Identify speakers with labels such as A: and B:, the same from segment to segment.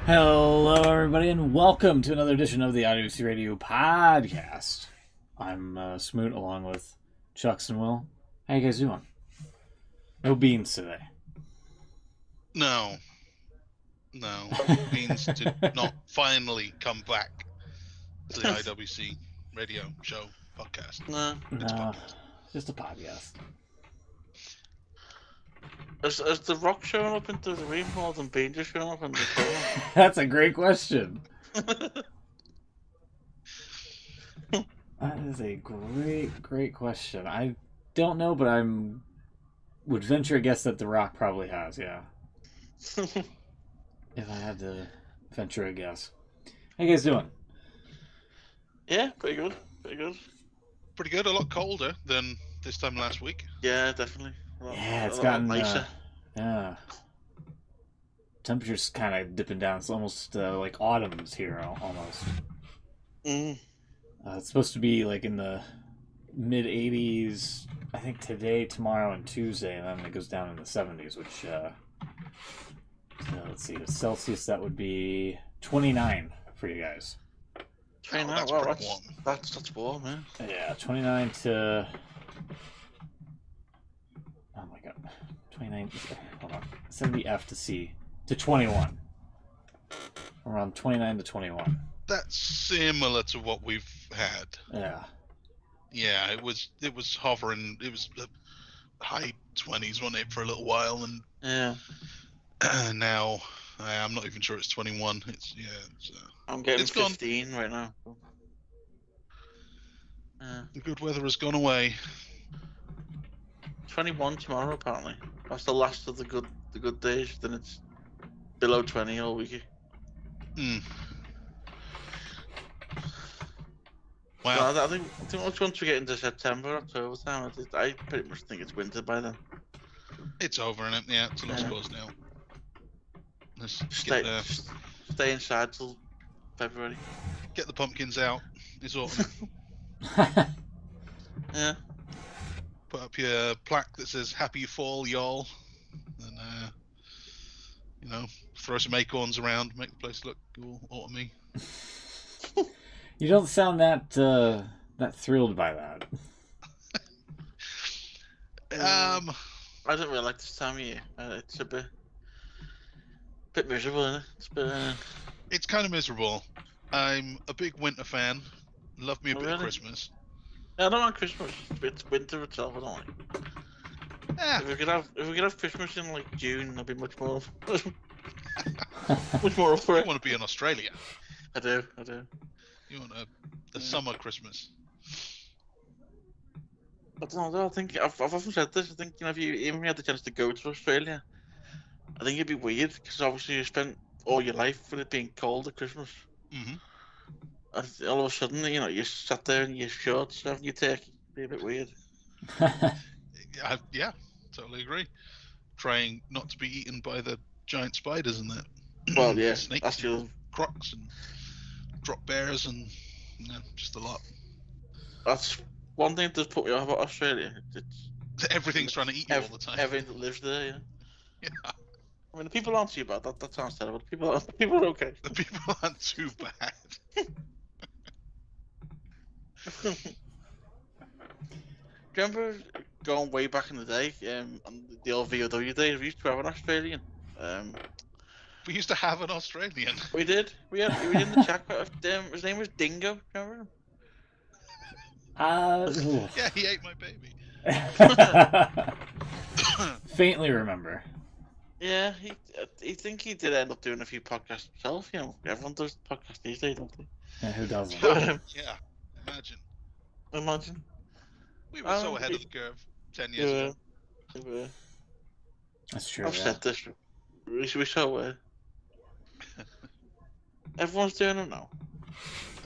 A: Hello, everybody, and welcome to another edition of the AEW Radio Podcast. I'm Smoot, along with Chucks and Will. How you guys doing? No beans today.
B: No. Beans did not finally come back to the IWC radio show podcast.
C: No.
B: It's a podcast.
A: Just a podcast.
C: Is The Rock showing up into the ring more than Bean just showing up in the show?
A: That's a great question. That is a great question. I don't know, but would venture a guess that The Rock probably has, yeah. If I had to venture a guess. How you guys doing?
C: Yeah, pretty good.
B: Pretty good. A lot colder than this time last week.
C: Yeah, definitely.
A: Yeah, it's gotten
C: nicer.
A: Yeah. Temperature's kind of dipping down. It's almost like autumn's here, almost. It's supposed to be like in the mid 80s, I think today, tomorrow, and Tuesday, and then it goes down in the 70s, which, so let's see, Celsius, that would be 29 for you guys.
C: 29,
B: that's
C: well,
B: pretty warm.
C: That's warm, man.
A: Yeah, 29 to... Oh my god. 29... Hold on. 70F to C to 21. Around 29 to 21.
B: That's similar to what we've had.
A: Yeah.
B: Yeah, it was hovering. It was high 20s, wasn't it, for a little while, and
C: Yeah.
B: now I'm not even sure it's 21.
C: I'm getting
B: It's gone.
C: 15 right now.
B: The good weather has gone away.
C: 21 tomorrow, apparently. That's the last of the good days. Then it's below 20 all week.
B: Wow.
C: So I think once we get into September, October time, I pretty much think it's winter by then.
B: It's over, isn't it? Yeah, it's a lost cause now. Let's
C: Stay inside till February.
B: get the pumpkins out. It's autumn.
C: Yeah.
B: Put up your plaque that says "Happy Fall, y'all," and throw some acorns around, make the place look all autumny.
A: You don't sound that thrilled by that.
C: I don't really like this time of year. It's a bit miserable, isn't it?
B: It's kind of miserable. I'm a big winter fan. Love me a bit of Christmas.
C: I don't like Christmas. It's winter itself. I don't like.
B: Yeah.
C: If we could have Christmas in like June, I'd be much more much more up for
B: You
C: it.
B: want to be in Australia.
C: I do.
B: You want a summer Christmas.
C: I don't know. I think I've often said this. I think if you even had the chance to go to Australia, I think it'd be weird because obviously you spent all your life with it being cold at Christmas.
B: Mm-hmm.
C: And all of a sudden, you sat there in your shorts having your turkey. It'd be a bit weird.
B: Yeah, totally agree. Trying not to be eaten by the giant spiders and that.
C: Well, yeah,
B: Snakes,
C: that's your.
B: crocs, and drop bears, and just a lot.
C: That's one thing that does put me off about Australia. It's
B: Everything's trying to eat you all the time.
C: everything that lives there. Yeah.
B: Yeah.
C: I mean, the people aren't too bad. That sounds terrible. The people are okay.
B: The people aren't too bad.
C: Do you remember going way back in the day, on the old VOW days, we used to have an Australian.
B: We used to have an Australian.
C: We did. He was in the chat. His name was Dingo. Remember him?
B: Yeah, he ate my baby.
A: Faintly remember.
C: Yeah, he think he did end up doing a few podcasts himself. Everyone does podcasts these days, don't they?
A: Yeah, who doesn't?
B: Yeah,
C: Imagine.
B: We were so ahead of the curve 10 years ago.
C: We were.
A: That's true.
C: I've said this. We so were. Everyone's doing them now.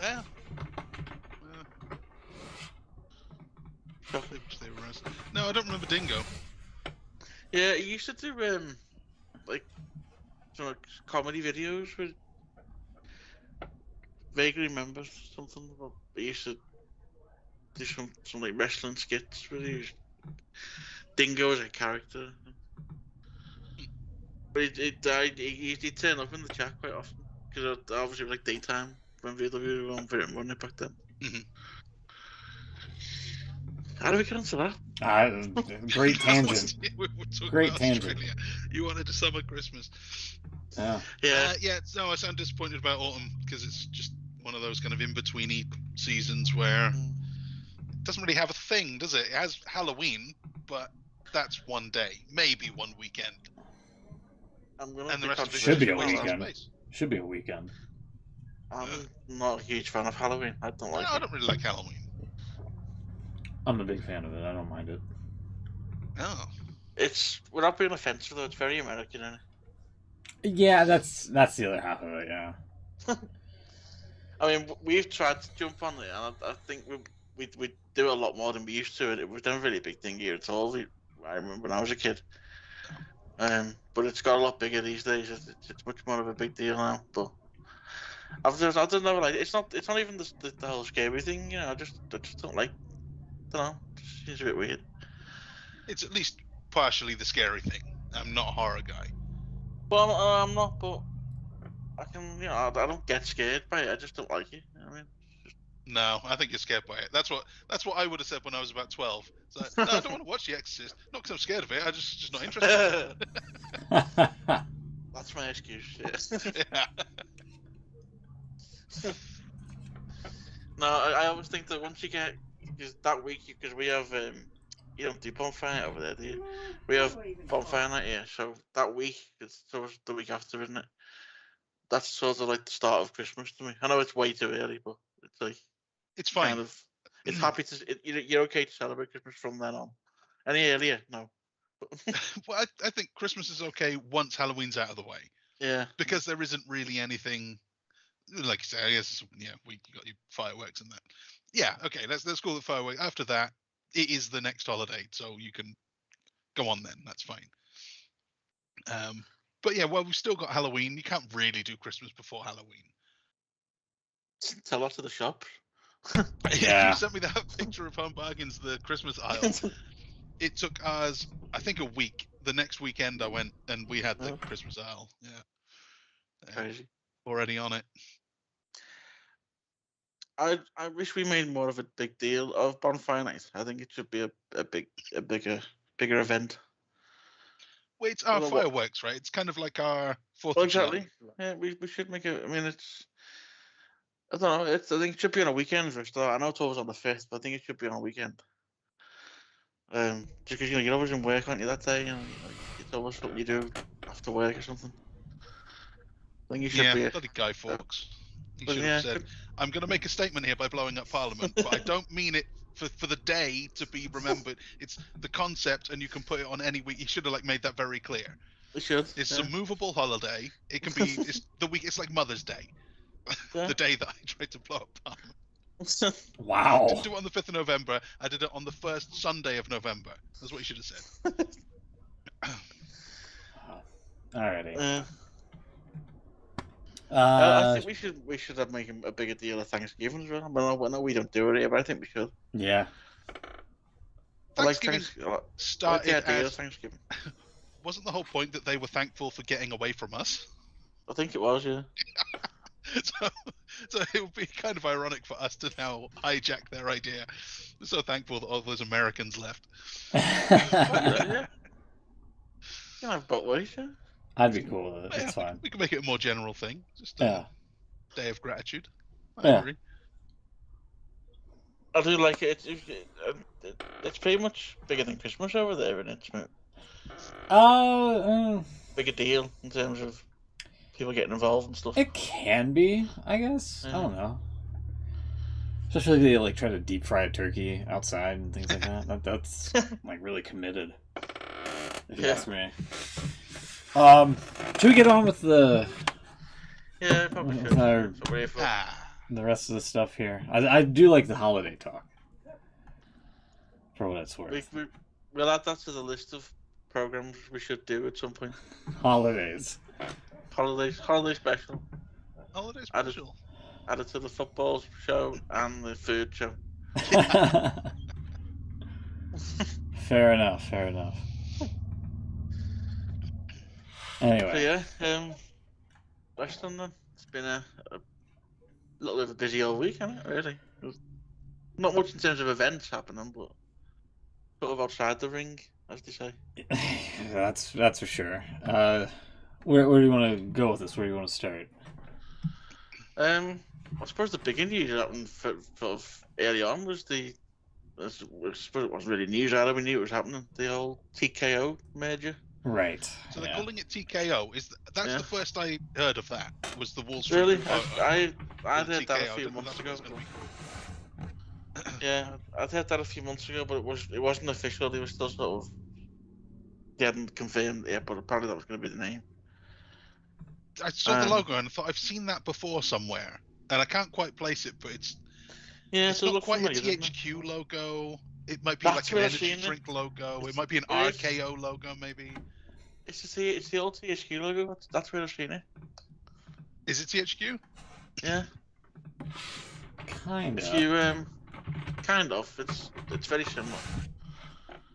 B: Yeah.
C: Shocking.
B: No, I don't remember Dingo.
C: Yeah, he used to do like some comedy videos with. Vaguely remember something about. He used to do some like wrestling skits where he was Dingo as a character. But he died. He turned up in the chat quite often. because obviously it was like daytime when VW were running it back then.
B: Mhm.
C: How do we get into that?
A: Great tangent.
B: We were talking
A: Great
B: about
A: tangent.
B: Australia. You wanted a summer Christmas.
A: Yeah.
C: Yeah,
B: No, I sound disappointed about autumn because it's just one of those kind of in-betweeny seasons where it doesn't really have a thing, does it? It has Halloween, but that's one day, maybe one weekend,
C: I'm gonna
B: and the
C: be
B: rest of it
A: Should be
B: just
A: a
B: wasted
A: weekend.
B: space.
A: Should be a weekend.
C: I'm not a huge fan of Halloween. I don't like
B: I
C: it.
B: don't really like Halloween.
A: I'm a big fan of it. I don't mind it.
B: Oh,
C: It's without being offensive though. It's very American, isn't it?
A: Yeah, that's the other half of it. Yeah.
C: I mean, we've tried to jump on it, and I think we do a lot more than we used to. And it was never really a big thing here at all. I remember when I was a kid. But it's got a lot bigger these days. It's much more of a big deal now. But I don't know, like it's not even the whole scary thing. You know, I just don't like. Don't know. It just seems a bit weird.
B: it's at least partially the scary thing. I'm not a horror guy.
C: But I'm not. But I can. You know, I don't get scared by it. I just don't like it. You know what I mean.
B: No, I think you're scared by it. That's what I would have said when I was about 12. It's like, no, I don't want to watch The Exorcist. Not because I'm scared of it. I just not interested.
C: That's my excuse.
B: Yeah.
C: No, I always think that once you get because that week because we have you don't do bonfire night over there, do you? We have bonfire night here, so that week it's sort of the week after, isn't it? That's sort of like the start of Christmas to me. I know it's way too early, but it's like
B: It's fine.
C: kind of it's happy to you're okay to celebrate Christmas from then on. Any earlier? No.
B: Well, I think Christmas is okay once Halloween's out of the way
C: Yeah.
B: because there isn't really anything. Like you say, I guess you got your fireworks and that. Yeah, okay, let's call it fireworks. After that, it is the next holiday, so you can go on then. That's fine. But yeah, well, we've still got Halloween. You can't really do Christmas before Halloween.
C: Tell us to the shop.
A: Yeah.
B: You sent me that picture of Home Bargains, the Christmas aisle. It took us, I think, a week. The next weekend I went and we had the Christmas aisle. Yeah.
C: Crazy.
B: Already on it.
C: I wish we made more of a big deal of bonfire night. I think it should be a bigger event.
B: Well, it's our
C: Well, what-
B: fireworks, right? It's kind of like our 4th
C: Well,
B: of July.
C: exactly. Yeah, we should make it. I mean, I don't know. I think it should be on a weekend for a start. I know it's always on the 5th, but I think it should be on a weekend. Just because you're always in work, aren't you, that day? It's always something you do after work or something. I think you should be.
B: Bloody Guy Fawkes. He
C: but
B: should
C: yeah,
B: have said, I'm going to make a statement here by blowing up Parliament, but I don't mean it for the day to be remembered. It's the concept, and you can put it on any week. He should have made that very clear.
C: We should.
B: It's
C: yeah.
B: a movable holiday. It can be it's the week. It's like Mother's Day,
C: Yeah.
B: the day that I tried to blow up Parliament. I
A: Wow.
B: didn't do it on the 5th of November. I did it on the first Sunday of November. That's what you should have said.
A: Alrighty.
C: I think we should have making a bigger deal of Thanksgiving as well. I know we don't do it here, but I think we should.
A: Yeah.
B: Thanksgiving started
C: the idea
B: as,
C: of Thanksgiving.
B: wasn't the whole point that they were thankful for getting away from us?
C: I think it was, yeah.
B: So it would be kind of ironic for us to now hijack their idea. We're so thankful that all those Americans left.
C: Yeah. You can have both ways, yeah.
A: I'd be cool with it. It's fine.
B: We can make it a more general thing. Just
A: Yeah.
B: day of gratitude. I
A: Yeah.
B: agree.
C: I do like it. It's pretty much bigger than Christmas over there, and it's bigger deal in terms of people getting involved and stuff.
A: It can be, I guess.
C: Yeah.
A: I don't know. Especially if they try to deep fry a turkey outside and things like that. That's really committed. If you ask me. Should we get on with the
C: Probably
A: with
C: should.
A: our, the rest of the stuff here? I do like the holiday talk. For what it's worth.
C: We'll add that to the list of programs we should do at some point.
A: Holidays.
C: Holiday special.
B: Holiday special.
C: Added to the football show and the food show.
A: Fair enough. Anyway.
C: So yeah, Western then. It's been a little bit of a busy old week, hasn't it? Really, not much in terms of events happening, but sort of outside the ring, as they say.
A: That's for sure. Where do you want to go with this? Where do you want to start?
C: I suppose the bigger news that happened sort of early on was I suppose it wasn't really news either. We knew it was happening. The old TKO merger.
A: Right.
B: So they're calling it TKO. That's
C: Yeah.
B: the first I heard of that. Was the Wall Street
C: Really,
B: photo
C: I
B: with
C: heard that a
B: TKO.
C: few
B: Didn't know
C: months
B: that's what
C: ago.
B: it's gonna be called.
C: Yeah, I'd heard that a few months ago, but it wasn't official. They were still sort of they hadn't confirmed it yet, but apparently that was going to be the name.
B: I saw the logo and I thought I've seen that before somewhere, and I can't quite place it, but it's not quite a THQ logo. It might be like an energy drink logo. It might be an RKO logo, maybe.
C: It's the old THQ logo. That's where I've seen it.
B: Is it THQ?
C: Yeah.
A: Kind of.
C: If you kind of, it's very similar.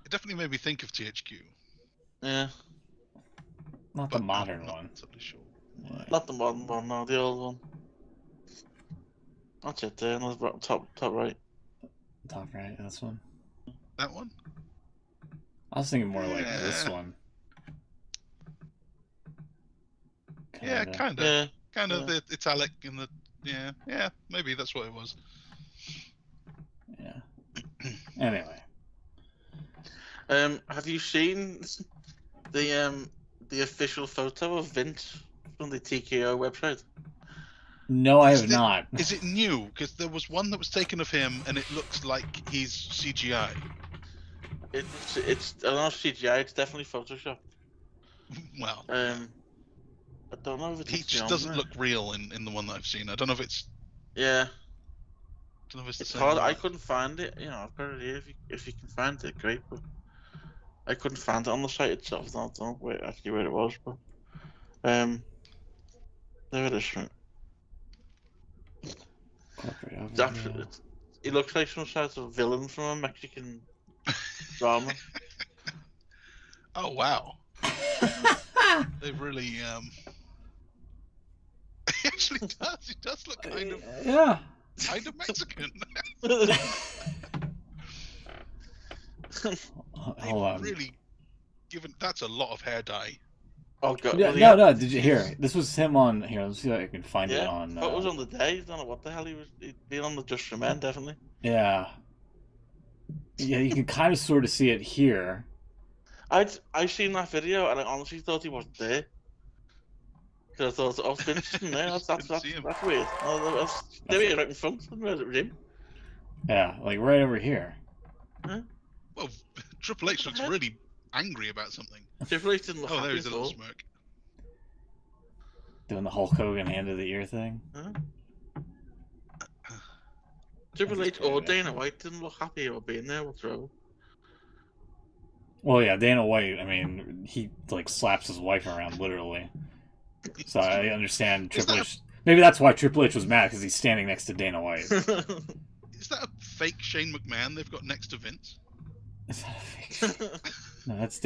B: It definitely made me think of THQ.
C: Yeah.
A: Not the modern one.
B: Totally sure.
A: Yeah.
C: Not the modern one, no, the old one. That's it there, top right.
A: Top right, this one.
B: That one?
A: I was thinking more like this one.
B: Yeah, kind of.
C: Yeah.
B: Kind of the italic and the yeah, maybe that's what it was.
A: Yeah. Anyway.
C: Have you seen the official photo of Vince from the TKO website?
A: No, I have not.
B: Is it new? Because there was one that was taken of him, and it looks like he's CGI.
C: It's not CGI. It's definitely Photoshop.
B: Well,
C: I don't know if it's.
B: He just doesn't look real in the one that I've seen. I don't know if it's.
C: Yeah.
B: I don't know if
C: it's hard. I couldn't find it. You know, I've got it here. If you can find it, great. But I couldn't find it on the site itself. I don't know where it was, but there it is. It looks like some sort of villain from a Mexican drama.
B: Oh wow! They've really He actually does. He does look kind of Mexican.
A: Hold on.
B: Really that's a lot of hair dye.
C: Oh god.
A: Yeah, no. Did you hear? This was him on here. Let's see if I can find it on.
C: It was on the day. I don't know what the hell he'd been on the Just for Men, definitely.
A: Yeah. Yeah, you can kind of sort of see it here.
C: I seen that video and I honestly thought he wasn't there. Because I thought, Vince isn't there. That's weird. They were right in front of him.
A: Yeah, like right over here.
C: Huh?
B: Well, Triple H looks really angry about something.
C: Triple H didn't look happy.
B: There's a little smirk.
A: Doing the Hulk Hogan hand of the ear thing.
C: Huh? Triple H or Dana White didn't look happy about being there. What's wrong?
A: Well, yeah, Dana White. I mean, he like slaps his wife around literally. So I understand Triple H. Maybe that's why Triple H was mad, because he's standing next to Dana White.
B: Is that a fake Shane McMahon they've got next to Vince?
A: Is that a fake? No, that's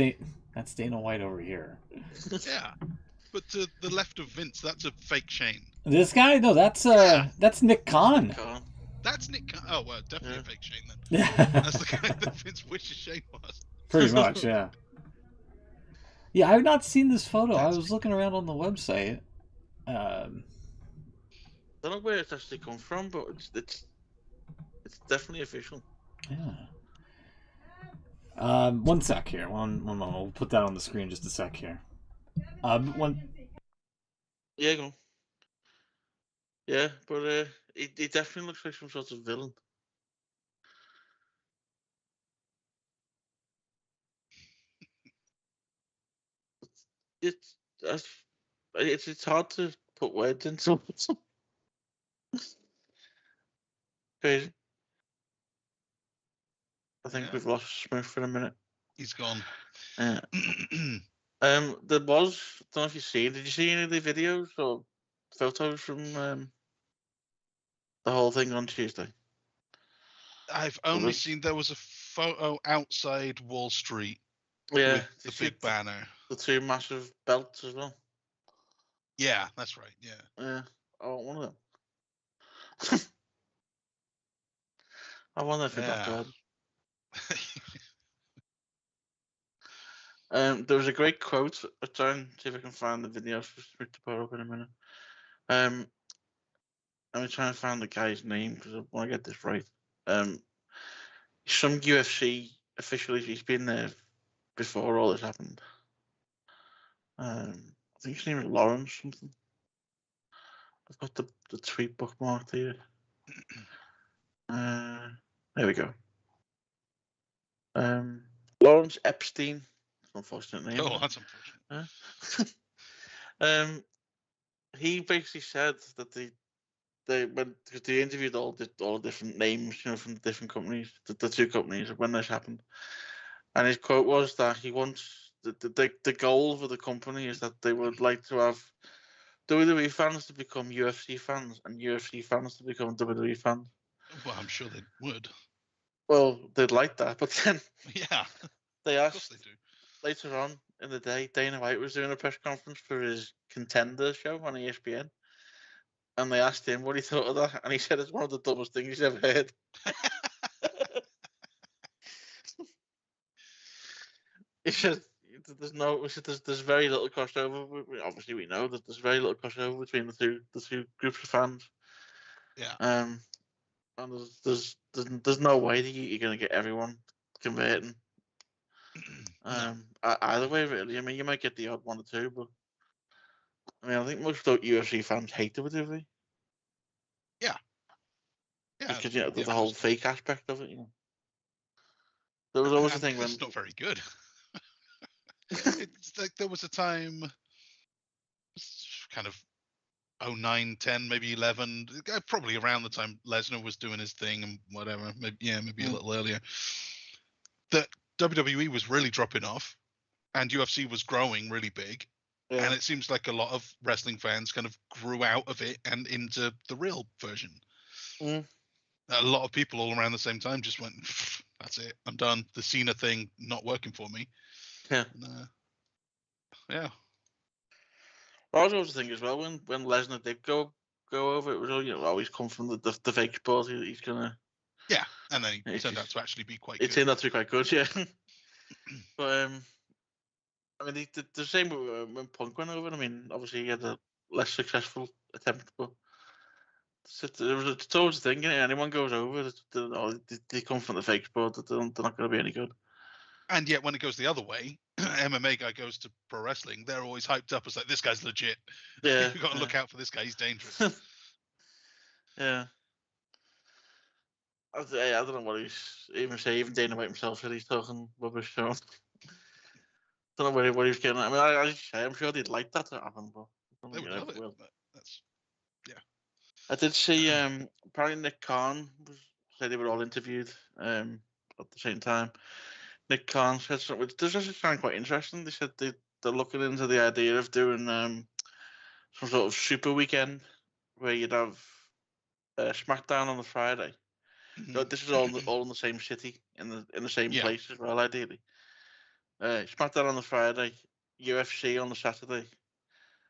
A: Dana White over here.
B: Yeah, but to the left of Vince, that's a fake Shane.
A: This guy? No, that's Nick Khan.
B: That's Nick Khan. Oh well, definitely a fake Shane then.
A: Yeah.
B: That's the guy that Vince wishes Shane was.
A: Pretty much, yeah. Yeah, I've not seen this photo. I was looking around on the website.
C: I don't know where it's actually come from, but it's definitely official.
A: Yeah. One sec here. One moment. We'll put that on the screen just a sec here.
C: Yeah, go on. Yeah, but he definitely looks like some sort of villain. It's hard to put words into. Crazy. I think we've lost Smith for a minute.
B: He's gone.
C: Yeah. There was. I don't know if you see. Did you see any of the videos or photos from the whole thing on Tuesday?
B: I've only seen there was a photo outside Wall Street.
C: Yeah,
B: with the big banner.
C: The two massive belts as well.
B: Yeah, that's right. Yeah.
C: Yeah. I want one of them. I want that for Dr.
B: Yeah.
C: Ed. There was a great quote. I'll try and see if I can find the video for Smith to put up in a minute. Let me try and find the guy's name because I want to get this right. Some UFC official. He's been there before all this happened. I think his name is Lawrence something. I've got the tweet bookmarked here. There we go. Lawrence Epstein. Unfortunate name.
B: Oh, that's unfortunate.
C: He basically said that because they interviewed all the different names, from the different companies, the two companies when this happened, and his quote was that he wants the goal for the company is that they would like to have WWE fans to become UFC fans and UFC fans to become WWE fans.
B: Well, I'm sure they would.
C: Well, they'd like that, but then
B: Yeah,
C: they
B: of course
C: asked
B: they do.
C: later on in the day, Dana White was doing a press conference for his Contender show on ESPN, and they asked him what he thought of that, and he said it's one of the dumbest things he's ever heard. He said there's very little crossover. Obviously, we know that there's very little crossover between the two groups of fans.
B: Yeah.
C: And there's no way that you're going to get everyone converting. Either way, really. I mean, you might get the odd one or two, but I mean, I think most UFC fans hate WWE.
B: Yeah.
C: Because the whole fake aspect of it. There was always a thing when
B: it's not very good. It's like there was a time, kind of 09, 10, maybe 11, probably around the time Lesnar was doing his thing and whatever. Maybe a little earlier. That WWE was really dropping off, and UFC was growing really big. Yeah. And it seems like a lot of wrestling fans kind of grew out of it and into the real version. A lot of people all around the same time just went, that's it, I'm done. The Cena thing not working for me.
C: Yeah.
B: Yeah.
C: I was always thinking as well when Lesnar did go over, it was always come from the fake sport. He's gonna.
B: Yeah, and then he turned out to actually be quite good.
C: It turned out to be quite good, yeah. But I mean, the same when Punk went over. I mean, obviously he had a less successful attempt, but it's always the thing. Anyone goes over, they come from the fake sport. They're not going to be any good.
B: And yet, when it goes the other way, MMA guy goes to pro wrestling. They're always hyped up as like, this guy's legit.
C: Yeah,
B: you've got to look out for this guy. He's dangerous.
C: Yeah. I don't know what he's even say. Even Dana White himself said he's talking rubbish. So don't know what he's getting. I mean, I'm sure they'd like that to happen, but
B: they would love it. But that's
C: I did see. Apparently, Nick Khan said they were all interviewed at the same time. Nick Khan said something which does actually sound quite interesting. They said they're looking into the idea of doing some sort of super weekend where you'd have SmackDown on the Friday. So this is all in the same city, in the same place as well, ideally. SmackDown on the Friday, UFC on the Saturday,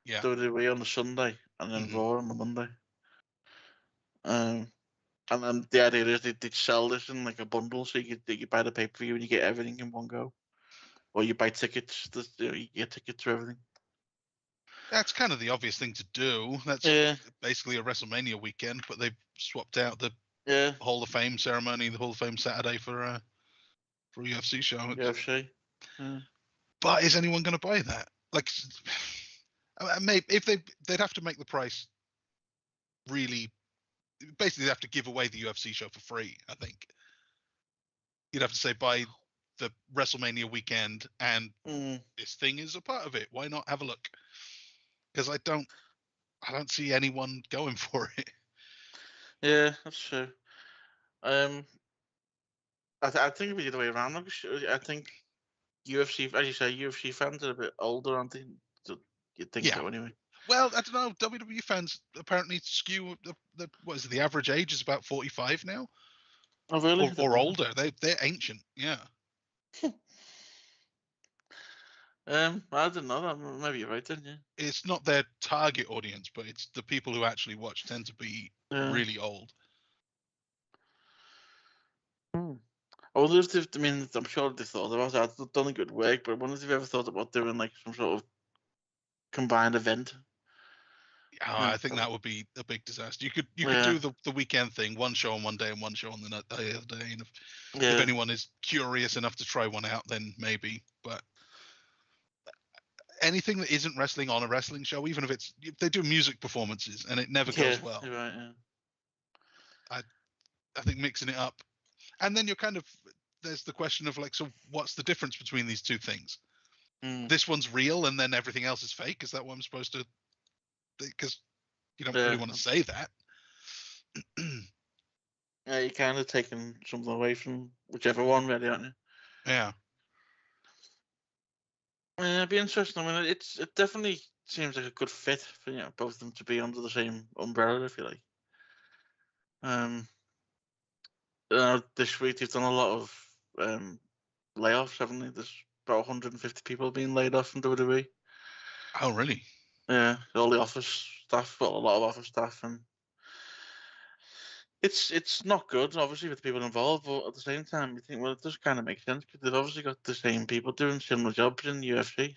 C: WWE on the Sunday, and then Raw on the Monday. And then the idea is they'd sell this in like a bundle, so you buy the pay-per-view and you get everything in one go, or you buy tickets. You get tickets to everything.
B: That's kind of the obvious thing to do. That's basically a WrestleMania weekend, but they've swapped out the Hall of Fame ceremony, the Hall of Fame Saturday for a UFC show.
C: UFC.
B: But is anyone going to buy that? Like, maybe if they'd have to make the price really. Basically, they have to give away the UFC show for free. I think you'd have to say buy the WrestleMania weekend, and this thing is a part of it. Why not have a look? Because I don't see anyone going for it.
C: Yeah, that's true. I think it'd be the other way around. I think UFC, as you say, UFC fans are a bit older, aren't they? You'd think so anyway.
B: Well, I don't know. WWE fans apparently skew the average age is about 45 now.
C: Oh, really?
B: Or older. They're ancient. Yeah.
C: I didn't know that. Maybe you're right then. Yeah.
B: It's not their target audience, but it's the people who actually watch tend to be really old.
C: I wonder if they've, I mean, I'm sure they thought about it. They've done a good work, but I wonder if they've ever thought about doing like some sort of combined event.
B: I think that would be a big disaster. You could do the weekend thing, one show on one day and one show on the other day. And if anyone is curious enough to try one out, then maybe. But anything that isn't wrestling on a wrestling show, even if they do music performances and it never goes well.
C: Right, yeah.
B: I think mixing it up, and then there's the question of like, so what's the difference between these two things? This one's real, and then everything else is fake. Is that what I'm supposed to? Because you don't really want to say that.
C: Yeah, you're kind of taking something away from whichever one, really, aren't you?
B: Yeah.
C: It'd be interesting. I mean, it definitely seems like a good fit for both of them to be under the same umbrella, if you like. This week they've done a lot of layoffs, haven't they? There's about 150 people being laid off from WWE.
B: Oh, really?
C: Yeah, all the office staff, well, a lot of office staff, and it's not good, obviously, with the people involved. But at the same time, you think, well, it does kind of make sense because they've obviously got the same people doing similar jobs in the UFC.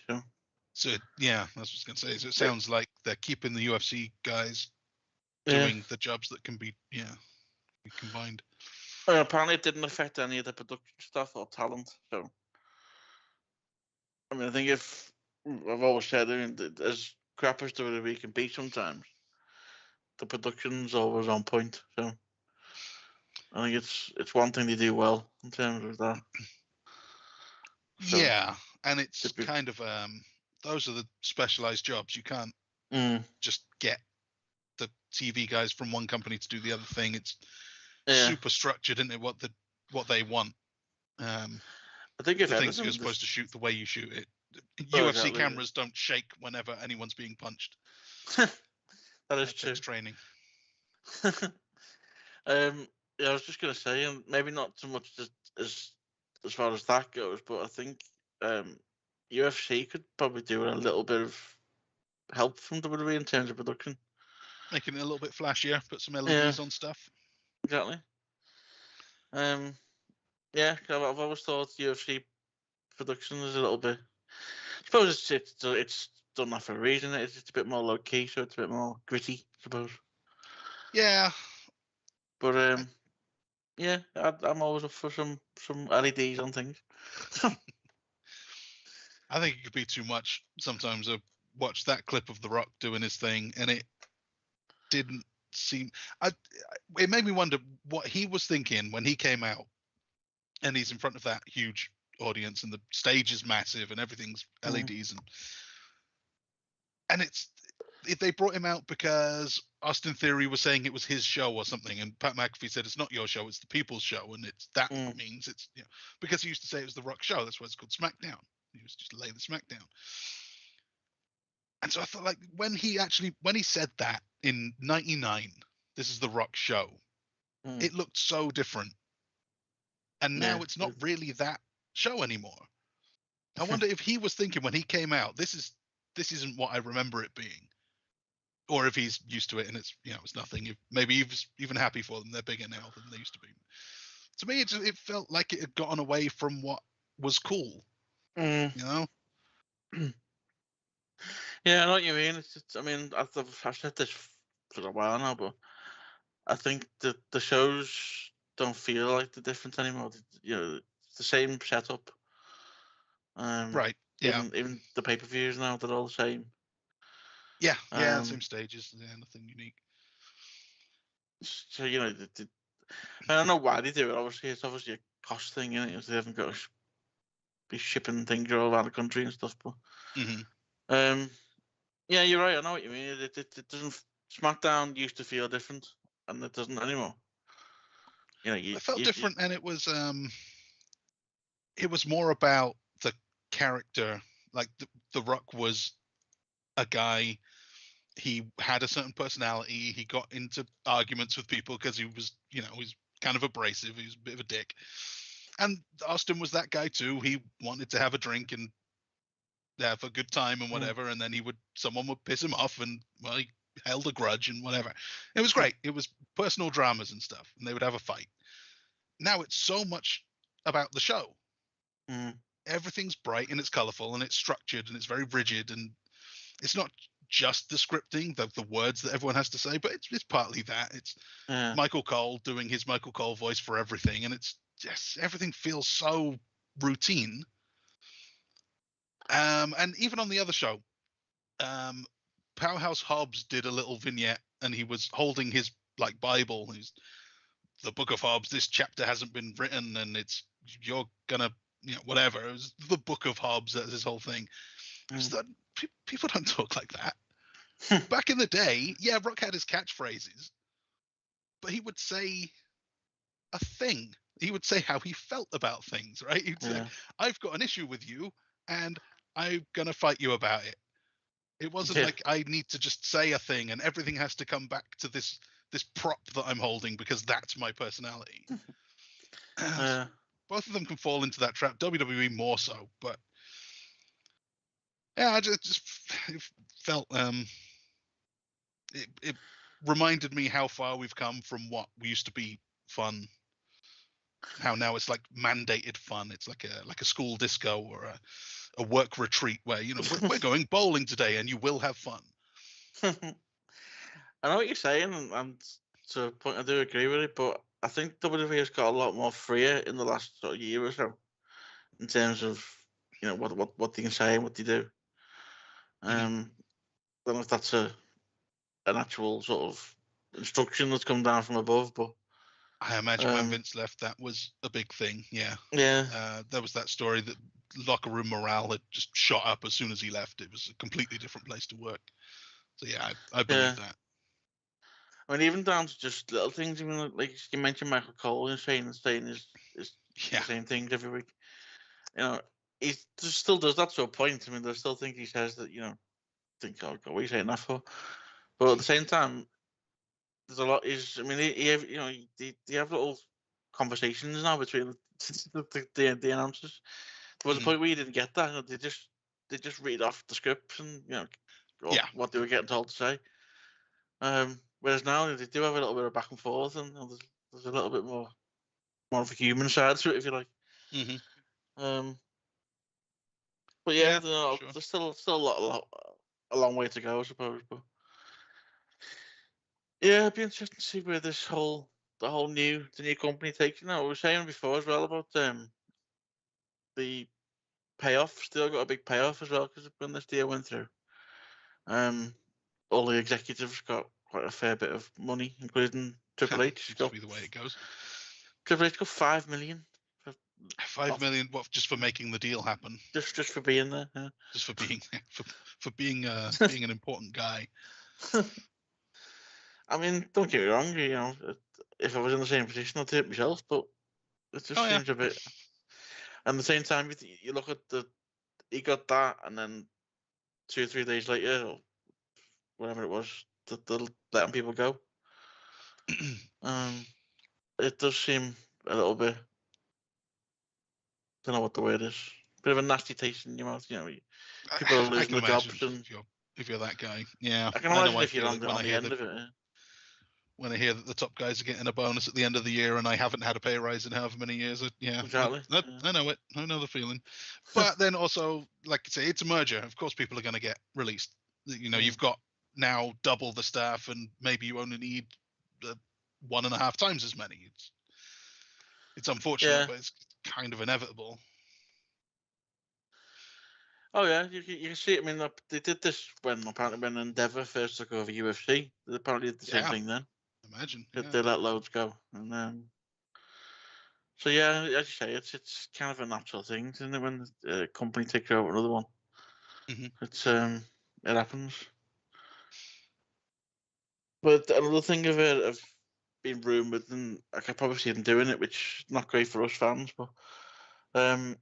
B: So yeah, that's what I was going to say. So it sounds like they're keeping the UFC guys doing the jobs that can be combined.
C: Well, apparently, it didn't affect any of the production stuff or talent. So, I mean, I think if I've always said, I mean, as crap as WWE can be sometimes, the production's always on point. So, I think it's one thing they do well in terms of that. So,
B: yeah, and it's kind of those are the specialized jobs. You can't just get the TV guys from one company to do the other thing. It's super structured, isn't it? What they want. I think if things you're supposed to shoot the way you shoot it. UFC cameras don't shake whenever anyone's being punched.
C: That is true.
B: Training.
C: I was just gonna say, and maybe not so much as far as that goes, but I think UFC could probably do a little bit of help from WWE in terms of production,
B: making it a little bit flashier, put some LEDs on stuff.
C: Exactly. Yeah, I've always thought UFC production is a little bit. I suppose it's done that for a reason. It's a bit more low key, so it's a bit more gritty, I suppose.
B: Yeah.
C: But yeah, I'm always up for some LEDs on things.
B: I think it could be too much sometimes. I watched that clip of The Rock doing his thing, and it didn't seem. It made me wonder what he was thinking when he came out, and he's in front of that huge audience, and the stage is massive, and everything's LEDs, and they brought him out because Austin Theory was saying it was his show or something, and Pat McAfee said it's not your show, it's the people's show, and it's that means it's because he used to say it was the Rock show, that's why it's called SmackDown. He was just laying the SmackDown. And so I thought, like, when he said that in '99, this is the Rock show, it looked so different, and now it's not really that show anymore. I wonder if he was thinking when he came out, this isn't what I remember it being. Or if he's used to it and it's it's nothing. Maybe he was even happy for them. They're bigger now than they used to be. To me, it felt like it had gotten away from what was cool.
C: Yeah, I know what you mean. It's just, I mean, I've said this for a while now, but I think the shows don't feel like the difference anymore. It's the same setup.
B: Right. Yeah.
C: Even the pay-per-views now, they're all the same.
B: Yeah, same stages. Yeah, nothing unique.
C: So I don't know why they do it. Obviously, it's obviously a cost thing, isn't it? They haven't got to be shipping things all around the country and stuff. But yeah, you're right. I know what you mean. It doesn't. SmackDown used to feel different, and it doesn't anymore.
B: It felt different, and it was more about the character. Like the Rock was a guy. He had a certain personality. He got into arguments with people because he was, he's kind of abrasive. He was a bit of a dick. And Austin was that guy too. He wanted to have a drink and have a good time and whatever, and then someone would piss him off, and well, he held a grudge and whatever. It was great. It was personal dramas and stuff, and they would have a fight. Now it's so much about the show. Everything's bright and it's colorful and it's structured and it's very rigid, and it's not just the scripting, the words that everyone has to say, but it's partly that. It's Michael Cole doing his Michael Cole voice for everything, and it's just everything feels so routine. And even on the other show, Powerhouse Hobbs did a little vignette, and he was holding his like Bible. He's the Book of Hobbs. This chapter hasn't been written, and you're gonna, whatever. It was the Book of Hobbs. That's his whole thing. That people don't talk like that. Back in the day, Rock had his catchphrases, but he would say a thing. He would say how he felt about things, right? He'd say, "I've got an issue with you, and I'm gonna fight you about it." It wasn't like I need to just say a thing and everything has to come back to this prop that I'm holding because that's my personality. Both of them can fall into that trap. WWE more so, but yeah, I just it felt it reminded me how far we've come from what we used to be fun. How now it's like mandated fun. It's like a school disco or a work retreat where we're going bowling today and you will have fun.
C: I know what you're saying, and to a point I do agree with it, but I think WWE has got a lot more freer in the last sort of year or so in terms of what they can say and what they do. I don't know if that's an actual sort of instruction that's come down from above, but
B: I imagine when Vince left, that was a big thing. Yeah. There was that story that locker room morale had just shot up as soon as he left. It was a completely different place to work. So yeah, I believe that.
C: I mean, even down to just little things. I mean, like you mentioned, Michael Cole and saying is the same things every week. He still does that to a point. I mean, there's still things he says that think, oh God, what are you saying that for? But at the same time, there's a lot. I mean, they have little conversations now between the announcers. There was a point where you didn't get that. They just read off the scripts and what they were getting told to say. Whereas now they do have a little bit of back and forth, and there's a little bit more of a human side to it, if you like. But there's still a long way to go, I suppose. But yeah, it'd be interesting to see where the whole new company takes. We were saying before as well about the payoff. Still got a big payoff as well because when this deal went through, all the executives got quite a fair bit of money, including Triple H.
B: Seems to be the way it goes.
C: Triple H got $5 million.
B: $5 million, what, just for making the deal happen?
C: Just for being there. Yeah.
B: Just for being being an important guy.
C: I mean, don't get me wrong. If I was in the same position, I'd do it myself. But it just seems a bit. And at the same time, you look at he got that, and then 2 or 3 days later, or whatever it was, they're letting people go. It does seem a little bit. Don't know what the word is. Bit of a nasty taste in your mouth. People are losing their jobs.
B: If you're that guy, yeah.
C: I can imagine if you're on the end of it. Yeah.
B: When I hear that the top guys are getting a bonus at the end of the year and I haven't had a pay rise in however many years,
C: exactly.
B: I know it. I know the feeling. But then also, like I say, it's a merger. Of course, people are going to get released. You've got now double the staff, and maybe you only need 1.5 times as many. It's unfortunate, but it's kind of inevitable.
C: Oh yeah, you can see it. I mean, they did this when Endeavour first took over UFC. They apparently did the same thing then.
B: Imagine.
C: They let loads go, and so yeah, as you say, it's kind of a natural thing, isn't it? When a company takes over another one, it's it happens. But another thing of being rumoured, and I could probably see them doing it, which is not great for us fans, but don't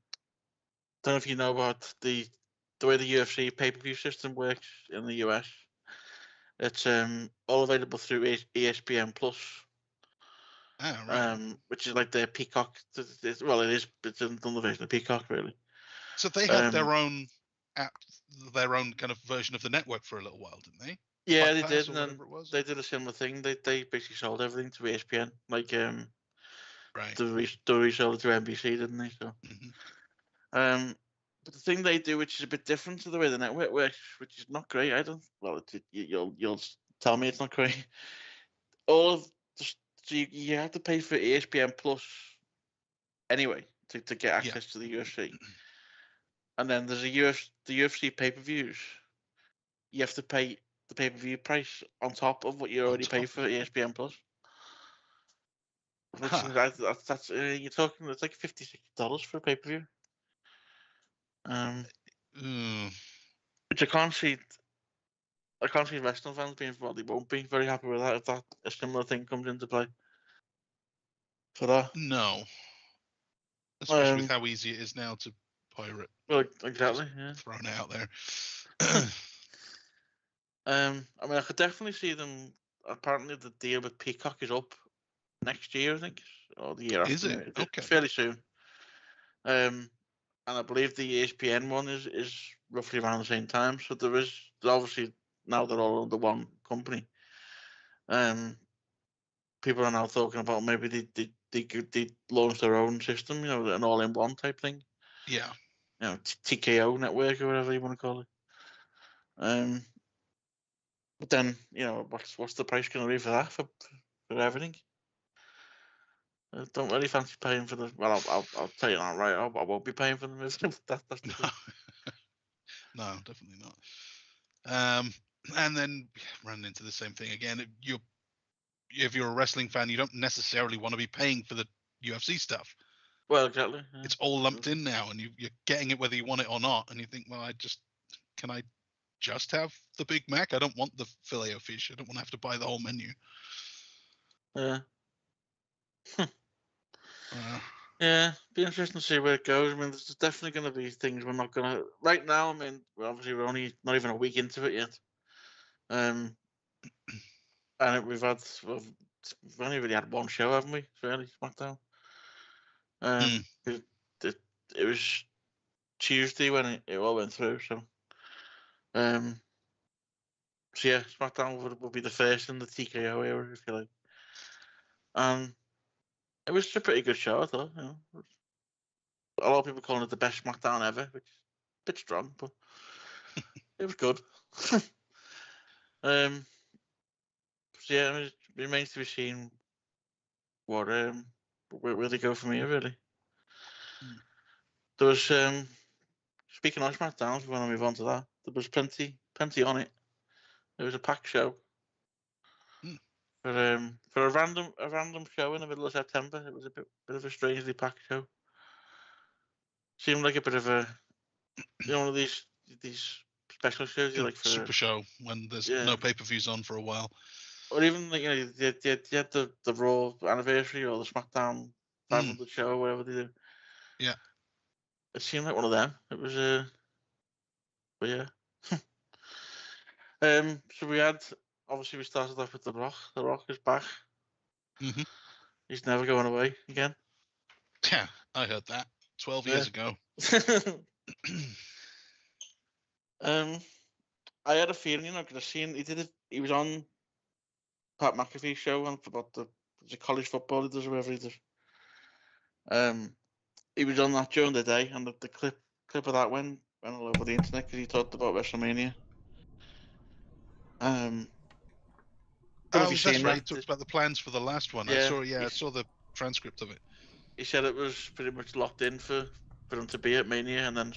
C: know if you know about the way the UFC pay-per-view system works in the US. It's all available through ESPN Plus.
B: Oh, right.
C: Which is like their Peacock. It's another version of Peacock, really.
B: So they have their own app their own kind of version of the network for a little while, didn't they?
C: Yeah, they
B: Pass
C: did,
B: or
C: and then
B: whatever it was.
C: they did a similar thing. They basically sold everything to ESPN, like
B: Right.
C: they resold it to NBC, didn't they? So, but the thing they do, which is a bit different to the way the network works, which is not great. I don't. Well, you'll tell me it's not great. All of so you have to pay for ESPN Plus anyway to get access to the UFC, and then there's the UFC pay-per-views. You have to pay the pay-per-view price on top of what you already pay for ESPN Plus. Which is, that's you're talking. It's like $56 for a pay-per-view. Which I can't see wrestling fans being, well, they won't be very happy with that if that a similar thing comes into play for that.
B: No, especially with how easy it is now to pirate.
C: Well, exactly. Yeah.
B: Thrown out there.
C: I mean, I could definitely see them. Apparently, the deal with Peacock is up next year, I think, or the year after.
B: Is it? Okay.
C: Fairly soon. And I believe the ESPN one is roughly around the same time. So there's obviously, now they're all under one company. People are now talking about maybe they launch their own system, an all-in-one type thing.
B: Yeah.
C: TKO network or whatever you want to call it. But then, what's the price going to be for that for everything? I don't really fancy paying for the. Well, I'll tell you that right. I won't be paying for them. That's the
B: No, definitely not. And then running into the same thing again. If you're a wrestling fan, you don't necessarily want to be paying for the UFC stuff.
C: Well, exactly. Yeah.
B: It's all lumped in now, and you're getting it whether you want it or not. And you think, well, can I just have the Big Mac? I don't want the filet o fish. I don't want to have to buy the whole menu.
C: Yeah. Yeah, be interesting to see where it goes. I mean, there's definitely going to be things we're not going to. Right now, I mean, obviously we're only not even a week into it yet. And we've only really had one show, haven't we? Really, SmackDown. It was Tuesday when it all went through. So yeah, SmackDown will be the first in the TKO era, if you like. It was a pretty good show, I thought. A lot of people calling it the best SmackDown ever, which is a bit strong, but it was good. So yeah, it remains to be seen what where they go from here, really. There was speaking of SmackDown, if we want to move on to that, there was plenty on it. It was a packed show. For a random show in the middle of September, it was a bit of a strangely packed show. Seemed like a bit of a one of these special shows you like for
B: super show when there's no pay-per-views on for a while.
C: Or even like, you had the Raw anniversary or the SmackDown 500 show or whatever they do.
B: Yeah.
C: It seemed like one of them. It was but yeah. So we started off with The Rock. The Rock is back.
B: Mm-hmm.
C: He's never going away again.
B: Yeah, I heard that 12 years ago.
C: I had a feeling, because I seen he was on Pat McAfee's show about the college football he does or whatever he does. He was on that during the day, and the clip of that went all over the internet because he talked about WrestleMania.
B: That's right. He talked about the plans for the last one.
C: Yeah,
B: I saw the transcript of it.
C: He said it was pretty much locked in for him to be at Mania, and then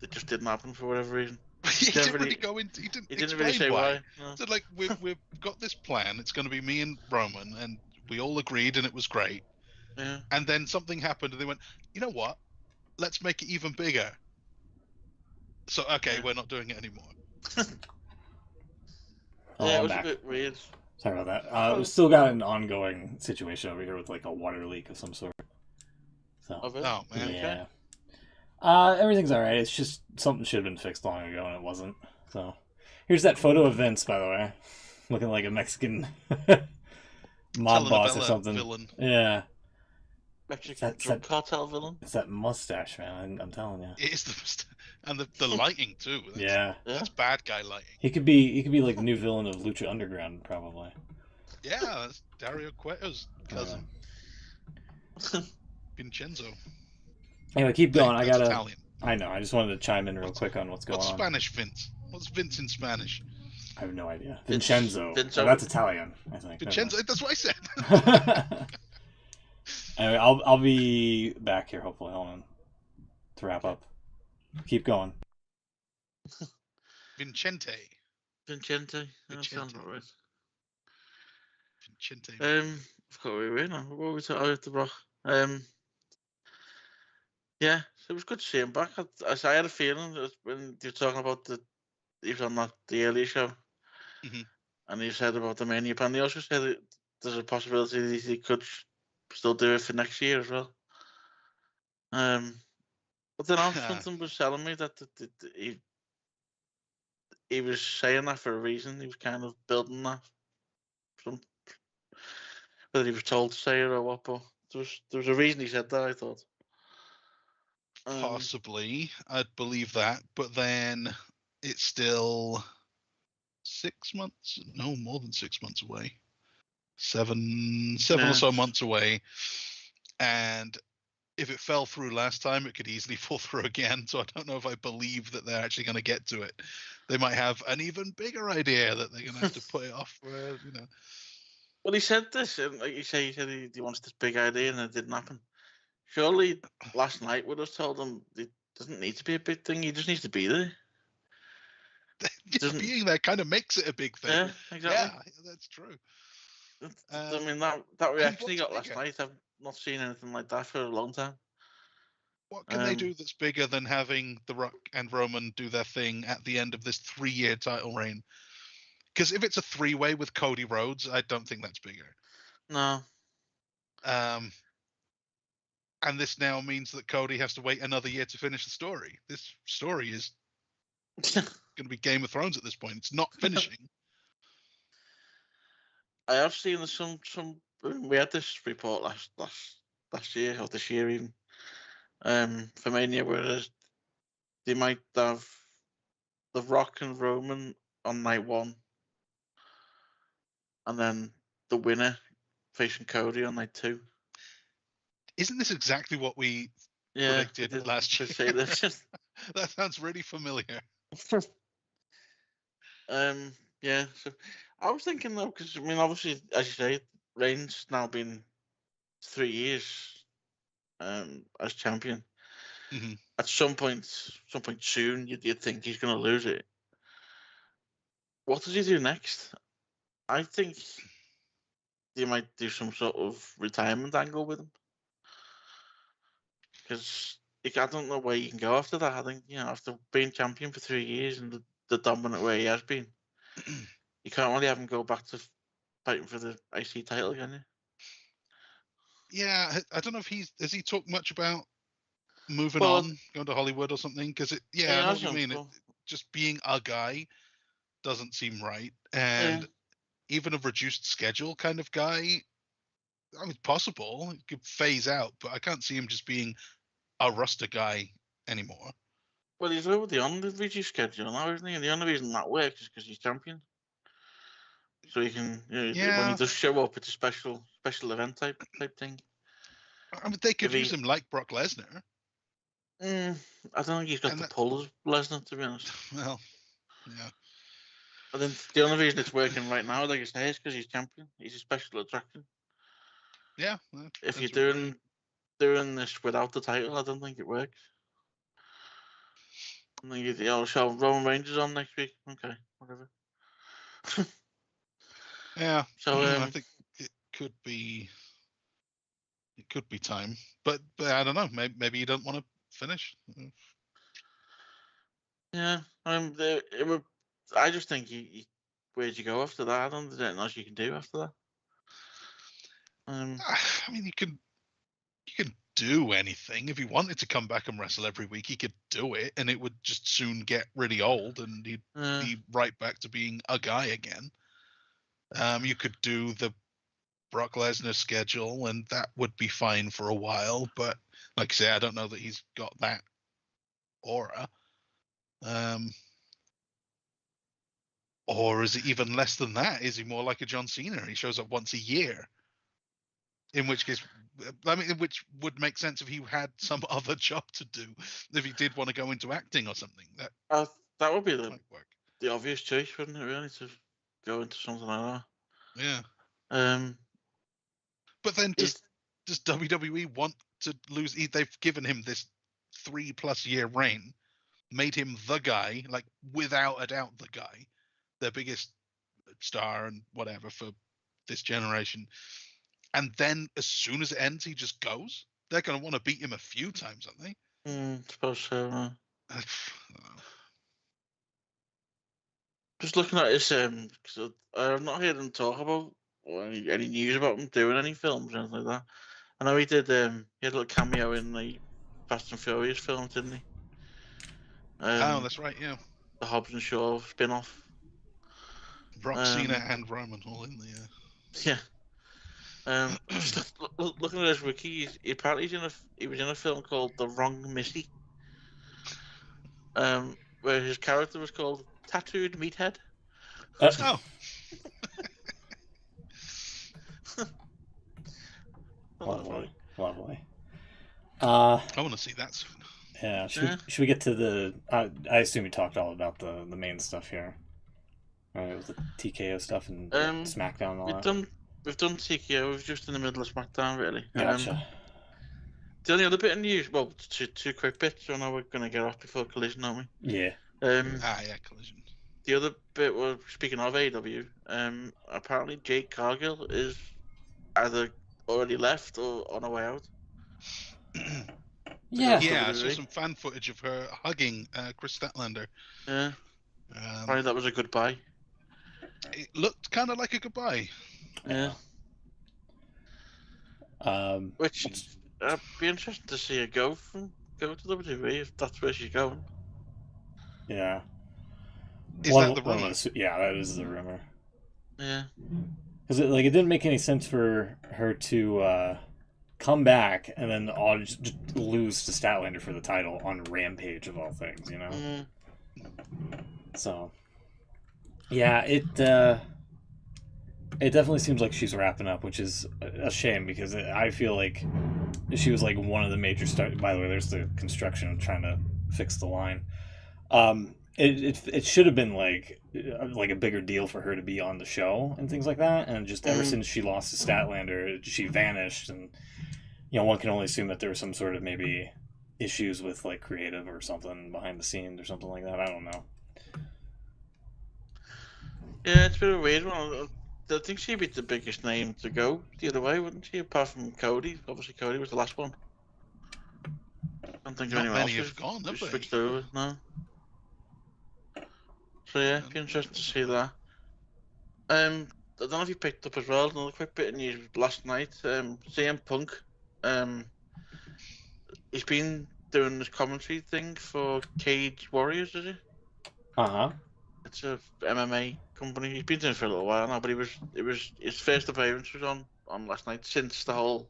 C: it just didn't happen for whatever reason.
B: He didn't really go into. He didn't
C: really say why. No.
B: So we've got this plan. It's going to be me and Roman, and we all agreed, and it was great.
C: Yeah.
B: And then something happened, and they went, you know what? Let's make it even bigger. So we're not doing it anymore.
C: Yeah, it was a bit weird.
A: Sorry about that. We've still got an ongoing situation over here with like a water leak of some sort. So.
C: Oh man.
A: Yeah. Everything's alright. It's just something should have been fixed long ago and it wasn't. So here's that photo of Vince, by the way, looking like a Mexican mob boss or something.
B: Villain.
A: Yeah.
C: Mexican drug cartel villain.
A: It's that mustache, man. I'm telling you.
B: It is and the lighting too.
A: Yeah.
B: That's bad guy lighting.
A: He could be like the new villain of Lucha Underground, probably.
B: Yeah, that's Dario Cueto's cousin, Vincenzo.
A: Anyway, keep going. I
B: That's
A: gotta.
B: Italian.
A: I know. I just wanted to chime in real quick on what's going on.
B: What's Spanish Vince? What's Vince in Spanish?
A: I have no idea. Vincenzo.
C: Vincenzo.
A: Oh, that's Italian, I think.
B: Vincenzo. That's what I said.
A: Anyway, I'll be back here hopefully. Hold on. To wrap up. Keep going.
B: Vincente.
C: That sounds about right.
B: Vincente.
C: I've got where we were now. What were we talking about the Rock? Yeah, so it was good to see him back. I had a feeling that when you were talking about he was on the earlier show, and he said about the Mania plan. He also said that there's a possibility that he could still do it for next year as well. But then something was telling me that he was saying that for a reason. He was kind of building that. Whether he was told to say it or what, but there was a reason he said that, I thought.
B: Possibly, I'd believe that, but then it's still 6 months. No, more than 6 months away. Seven or so months away, and if it fell through last time, it could easily fall through again. So I don't know if I believe that they're actually going to get to it. They might have an even bigger idea that they're going to have to put it off.
C: Well, he said this, and like you say, he said he wants this big idea, and it didn't happen. Surely last night would have told him it doesn't need to be a big thing. He just needs to be there.
B: Being there kind of makes it a big thing.
C: Yeah, exactly.
B: Yeah, that's true.
C: I mean, that reaction he got last night, I've not seen anything like that for a long time.
B: What can they do that's bigger than having The Rock and Roman do their thing at the end of this 3-year title reign? Because if it's a 3-way with Cody Rhodes, I don't think that's bigger.
C: No.
B: And this now means that Cody has to wait another year to finish the story. This story is going to be Game of Thrones at this point. It's not finishing.
C: I have seen some. We had this report last year or this year even. For Mania, whereas they might have The Rock and Roman on night 1, and then the winner facing Cody on night 2.
B: Isn't this exactly what we predicted last year?
C: Say this.
B: That sounds really familiar.
C: Yeah. So I was thinking though, because I mean, obviously, as you say, Reigns now been 3 years as champion.
B: Mm-hmm.
C: At some point soon, you'd think he's going to lose it. What does he do next? I think they might do some sort of retirement angle with him. Because I don't know where you can go after that. I think, after being champion for 3 years and the dominant way he has been, you can't really have him go back to fighting for the IC title, can you?
B: Yeah, I don't know if has he talked much about moving on, going to Hollywood or something? Because I know what you mean. Just being a guy doesn't seem right, and even a reduced schedule kind of guy. I mean, it's possible it could phase out, but I can't see him just being a roster guy anymore.
C: Well, he's already on the reduced schedule now, isn't he? And the only reason that works is because he's champion. So he can, when he does show up, it's a special event type thing.
B: I mean, they could use him like Brock Lesnar.
C: I don't think he's got the pull as Lesnar, to be honest.
B: Well, yeah.
C: I think the only reason it's working right now, like I say, is because he's champion. He's a special attraction.
B: Yeah.
C: If you're doing this without the title, I don't think it works. I think show Roman Reigns is on next week. Okay, whatever.
B: Yeah. So I think it could be time, but I don't know. Maybe you don't want to finish.
C: Yeah, I just think where'd you go after that? I don't think there's anything else you can do after that.
B: I mean, you can do anything. If he wanted to come back and wrestle every week, he could do it, and it would just soon get really old, and he'd be right back to being a guy again. You could do the Brock Lesnar's schedule, and that would be fine for a while. But like I say, I don't know that he's got that aura. Or is it even less than that? Is he more like a John Cena? He shows up once a year. In which case, I mean, which would make sense if he had some other job to do. If he did want to go into acting or something,
C: That would be
B: might work.
C: the obvious choice, wouldn't it? Really, to go into something like
B: Yeah.
C: that.
B: But then does WWE want to lose? They've given him this 3+ year reign, made him the guy, like without a doubt the guy, their biggest star and whatever for this generation. And then as soon as it ends, he just goes. They're going to want to beat him a few times, aren't they?
C: Suppose so. Just looking at his, because I've not heard him talk about or any news about him doing any films or anything like that. I know he did. He had a little cameo in the Fast and Furious film, didn't he?
B: Oh, that's right. Yeah,
C: the Hobbs and Shaw spin-off.
B: Brock, Cena, and Roman all in there.
C: Yeah. Just looking at his wiki, apparently he was in a film called The Wrong Missy. Where his character was called Tattooed Meathead.
B: Oh.
A: Lovely.
B: I want to see that soon.
A: Yeah. Should we get to the? I assume we talked all about the main stuff here. Right, with the TKO stuff and SmackDown and all that.
C: We've done TKO. We're just in the middle of SmackDown, really.
A: Gotcha.
C: The only other bit of news, well, two quick bits. I know we're going to get off before Collision, aren't we?
A: Yeah.
C: Collision. The other bit, well, speaking of AEW, apparently Jade Cargill is either already left or on her way out.
A: Yeah.
B: I saw some fan footage of her hugging Chris Statlander.
C: Yeah. Apparently that was a goodbye.
B: It looked kind of like a goodbye.
C: Yeah. Which it'd be interesting to see her go to WWE if that's where she's going.
A: Yeah.
B: Is that the rumor?
A: Yeah, that is the rumor.
C: Yeah.
A: Because it didn't make any sense for her to come back and then just lose to Statlander for the title on Rampage of all things, you know. So, yeah, it definitely seems like she's wrapping up, which is a shame because I feel like she was like one of the major stars. By the way, there's the construction of trying to fix the line. It should have been like a bigger deal for her to be on the show and things like that. And just ever since she lost to Statlander, she vanished. And one can only assume that there was some sort of maybe issues with like creative or something behind the scenes or something like that. I don't know.
C: Yeah, it's been a weird one. I think she'd be the biggest name to go the other way, wouldn't she? Apart from Cody. Obviously, Cody was the last one. I don't think anyone else
B: have gone, have they?
C: Switched over. No. So yeah, it'd be interesting to see that. I don't know if you picked up as well. Another quick bit of news last night. CM Punk. He's been doing this commentary thing for Cage Warriors, is he? It's a MMA company. He's been doing it for a little while now, but it was his first appearance was on last night since the whole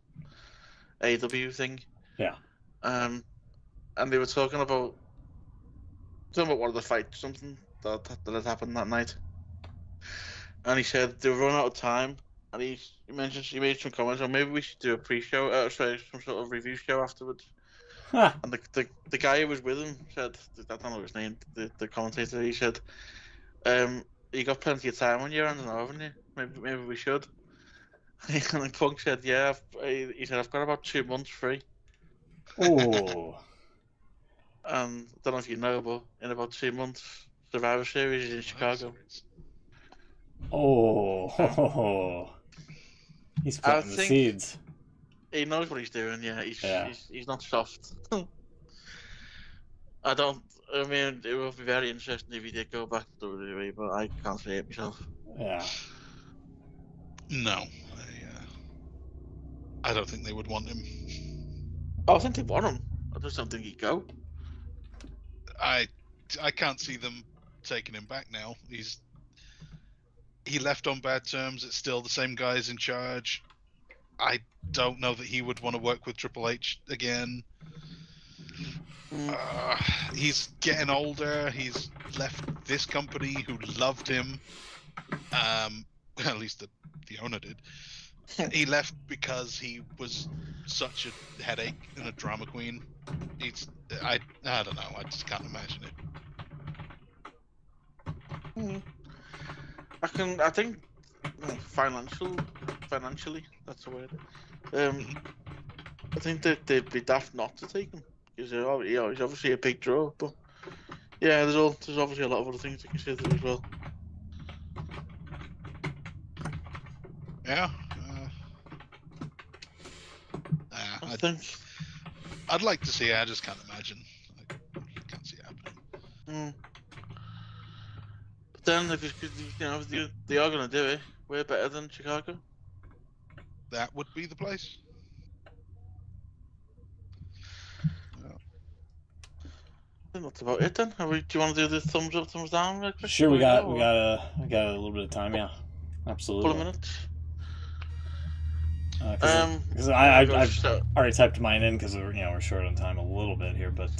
C: AEW thing.
A: Yeah.
C: And they were talking about one of the fights, something that had happened that night. And he said they were running out of time, and he made some comments on maybe we should do a pre-show, some sort of review show afterwards.
A: Huh.
C: And the guy who was with him said, I don't know his name, the commentator, he said, you got plenty of time on your hands now, haven't you? Maybe we should. And then Punk said, yeah, he said, I've got about 2 months free.
A: Oh.
C: And I don't know if you know, but in about 2 months, Survivor Series is in Chicago.
A: Oh. He's planting the seeds.
C: He knows what he's doing, yeah. He's not soft. I mean, it would be very interesting if he did go back to WWE, but I can't see it myself.
A: Yeah.
B: No. I don't think they would want him.
C: Oh, I think they want him. I just don't think he'd go.
B: I can't see them taking him back now. He left on bad terms. It's still the same guys in charge. I don't know that he would want to work with Triple H again. He's getting older. He's left this company who loved him. At least the owner did. He left because he was such a headache and a drama queen. I don't know. I just can't imagine it.
C: I think financially, that's the word. I think that they'd be daft not to take him because he's obviously a big draw. But yeah, there's obviously a lot of other things to consider as well.
B: Yeah.
C: I think
B: I'd like to see it. I just can't imagine. I can't see it happening.
C: But then, if they are going to do it, we're better than Chicago.
B: That would be the place.
C: I think that's about it then. Do you want to do the thumbs up, thumbs down? Real quick?
A: Sure, we got a little bit of time. Yeah, absolutely.
C: Couple of minutes.
A: Because I've already typed mine in because we're short on time a little bit here, but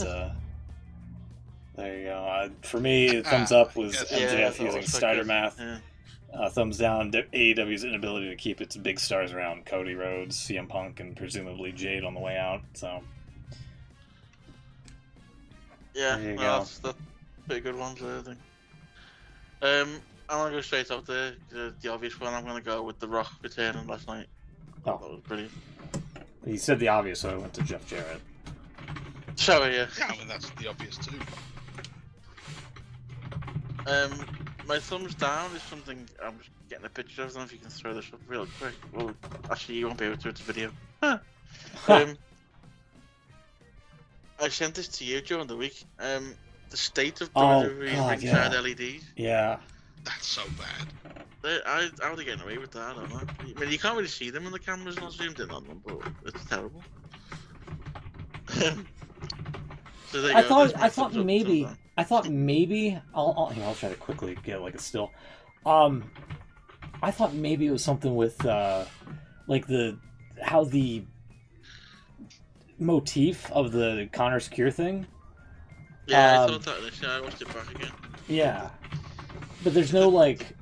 A: there you go. For me, thumbs up was MJF using Steiner math. Yeah. Thumbs down, AEW's inability to keep its big stars around Cody Rhodes, CM Punk, and presumably Jade on the way out. So
C: yeah, that's pretty good ones there, I think. I'm gonna go straight up there. The obvious one, I'm gonna go with The Rock returning last night.
A: Oh,
C: that was brilliant.
A: He said the obvious, so I went to Jeff Jarrett.
C: Sorry, yeah.
B: Yeah, I mean that's the obvious too.
C: My thumbs down is something I'm just getting a picture of. I don't know if you can throw this up real quick. Well, actually, you won't be able to. It's a video. I sent this to you during the week. The state of WWE ringside LEDs.
A: Yeah.
B: That's so bad.
C: How are they getting away with that? I don't know. I mean, you can't really see them when the camera's not zoomed in on them, but it's terrible. So I
A: thought maybe I'll try to quickly get like a still. I thought maybe it was something with like how the motif of the Connor's Cure thing.
C: Yeah, I thought that initially. I watched it back again.
A: Yeah, but there's no like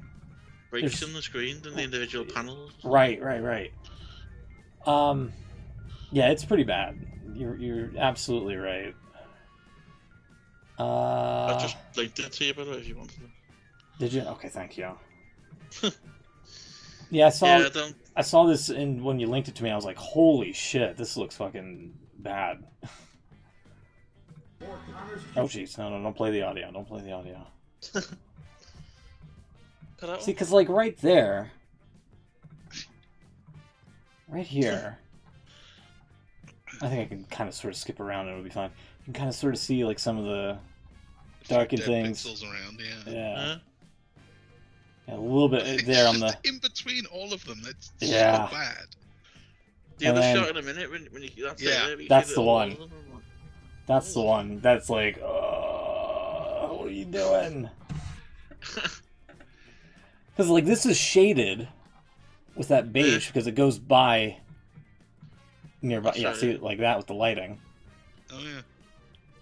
C: breaks in the screen in the individual panels.
A: Right. Yeah, it's pretty bad. You're absolutely right.
C: I just linked it to you, by the way, if you wanted to.
A: Did you? Okay, thank you. Yeah, I saw this, and when you linked it to me, I was like, "Holy shit, this looks fucking bad." Oh jeez, no, don't play the audio. Don't play the audio. See, because like right there, right here, I think I can kind of sort of skip around and it'll be fine. You can kind of sort of see like some of the darkened things.
B: Pixels around,
A: yeah, a little bit there on the
B: in between all of them. That's so bad.
C: The other shot in a minute when you
A: that's the one. That's the one. That's like, what are you doing? Because like this is shaded with that beige because it goes by nearby. Yeah, see it like that with the lighting.
B: Oh yeah.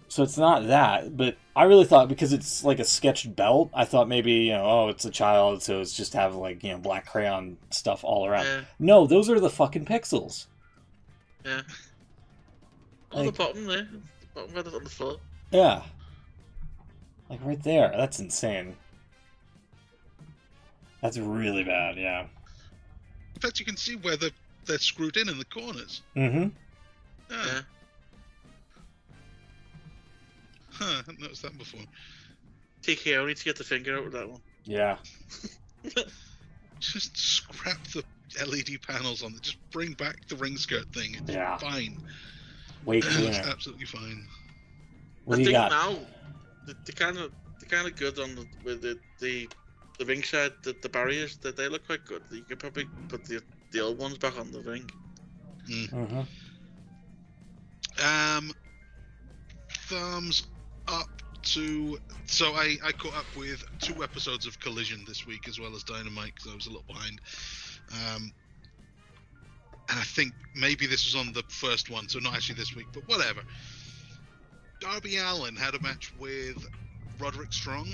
A: So it's not that, but I really thought because it's like a sketched belt, I thought maybe it's a child, so it's just have like black crayon stuff all around.
C: Yeah.
A: No, those are the fucking pixels.
C: Yeah. On the bottom there, the bottom right on the floor.
A: Yeah. Like right there. That's insane. That's really bad, yeah.
B: In fact, you can see where they're screwed in the corners.
A: Mm-hmm.
B: Yeah. Huh, I hadn't noticed that before.
C: TKO needs to get the finger out with that one.
A: Yeah.
B: Just scrap the LED panels on it. Just bring back the ring skirt thing. It's fine.
A: Way cleaner.
B: It's absolutely fine.
A: What do you got?
C: Now, the kind of good on with the ringside, the barriers, that they look quite good. You could probably put the old ones back on the ring.
A: Mm-hmm.
B: Thumbs up to... So I caught up with 2 episodes of Collision this week as well as Dynamite because I was a little behind. and I think maybe this was on the first one, so not actually this week, but whatever. Darby Allin had a match with Roderick Strong